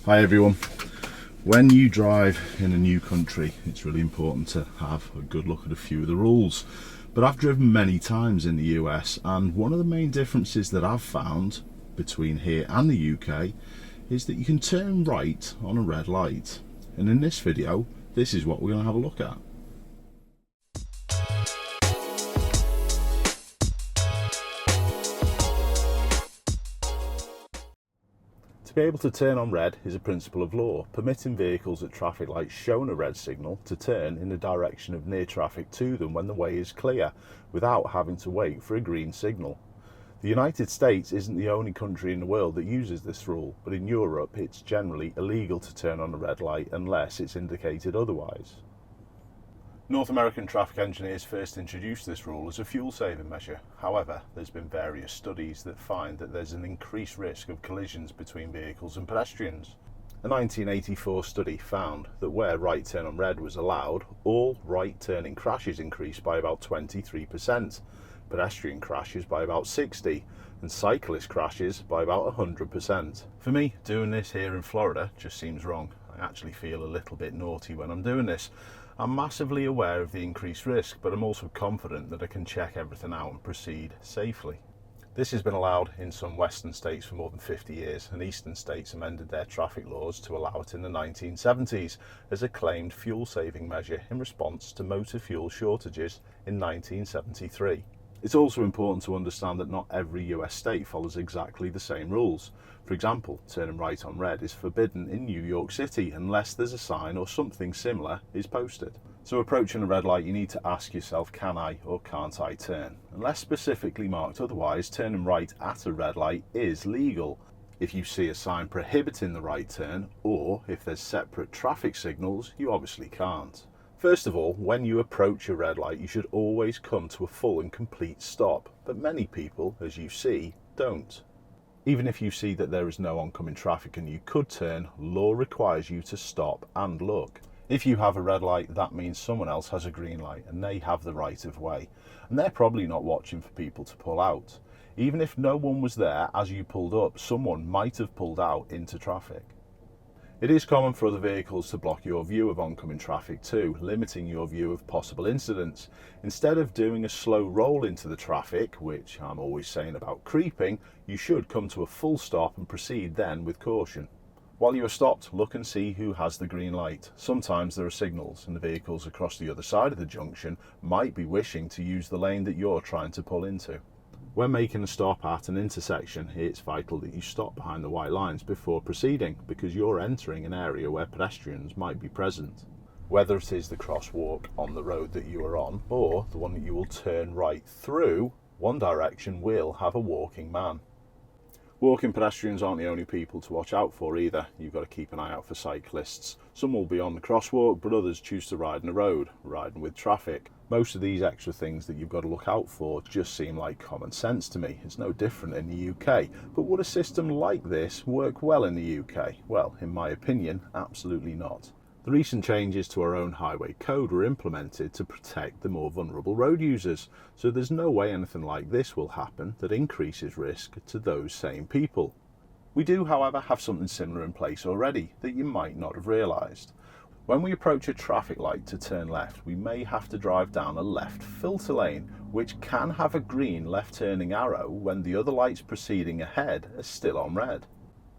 Hi everyone. When you drive in a new country, it's really important to have a good look at a few of the rules. But I've driven many times in the US, and one of the main differences that I've found between here and the UK is that you can turn right on a red light. And in this video, this is what we're going to have a look at. To be able to turn on red is a principle of law, permitting vehicles at traffic lights shown a red signal to turn in the direction of near traffic to them when the way is clear, without having to wait for a green signal. The United States isn't the only country in the world that uses this rule, but in Europe it's generally illegal to turn on a red light unless it's indicated otherwise. North American traffic engineers first introduced this rule as a fuel-saving measure. However, there's been various studies that find that there's an increased risk of collisions between vehicles and pedestrians. A 1984 study found that where right turn on red was allowed, all right turning crashes increased by about 23%, pedestrian crashes by about 60%, and cyclist crashes by about 100%. For me, doing this here in Florida just seems wrong. I actually feel a little bit naughty when I'm doing this. I'm massively aware of the increased risk, but I'm also confident that I can check everything out and proceed safely. This has been allowed in some western states for more than 50 years, and eastern states amended their traffic laws to allow it in the 1970s as a claimed fuel-saving measure in response to motor fuel shortages in 1973. It's also important to understand that not every US state follows exactly the same rules. For example, turning right on red is forbidden in New York City unless there's a sign or something similar is posted. So approaching a red light, you need to ask yourself, can I or can't I turn? Unless specifically marked otherwise, turning right at a red light is legal. If you see a sign prohibiting the right turn, or if there's separate traffic signals, you obviously can't. First of all, when you approach a red light, you should always come to a full and complete stop, but many people, as you see, don't. Even if you see that there is no oncoming traffic and you could turn, law requires you to stop and look. If you have a red light, that means someone else has a green light and they have the right of way, and they're probably not watching for people to pull out. Even if no one was there as you pulled up, someone might have pulled out into traffic. It is common for other vehicles to block your view of oncoming traffic too, limiting your view of possible incidents. Instead of doing a slow roll into the traffic, which I'm always saying about creeping, you should come to a full stop and proceed then with caution. While you are stopped, look and see who has the green light. Sometimes there are signals, and the vehicles across the other side of the junction might be wishing to use the lane that you're trying to pull into. When making a stop at an intersection, it's vital that you stop behind the white lines before proceeding, because you're entering an area where pedestrians might be present. Whether it is the crosswalk on the road that you are on, or the one that you will turn right through, one direction will have a walking man. Walking pedestrians aren't the only people to watch out for either. You've got to keep an eye out for cyclists. Some will be on the crosswalk, but others choose to ride in the road, riding with traffic. Most of these extra things that you've got to look out for just seem like common sense to me. It's no different in the UK. But would a system like this work well in the UK? Well, in my opinion, absolutely not. The recent changes to our own highway code were implemented to protect the more vulnerable road users, so there's no way anything like this will happen that increases risk to those same people. We do, however, have something similar in place already that you might not have realised. When we approach a traffic light to turn left, we may have to drive down a left filter lane, which can have a green left turning arrow when the other lights proceeding ahead are still on red.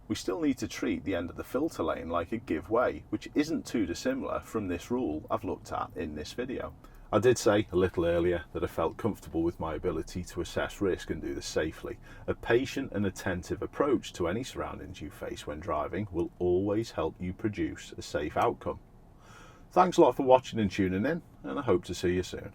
We still need to treat the end of the filter lane like a give way, which isn't too dissimilar from this rule I've looked at in this video. I did say a little earlier that I felt comfortable with my ability to assess risk and do this safely. A patient and attentive approach to any surroundings you face when driving will always help you produce a safe outcome. Thanks a lot for watching and tuning in, and I hope to see you soon.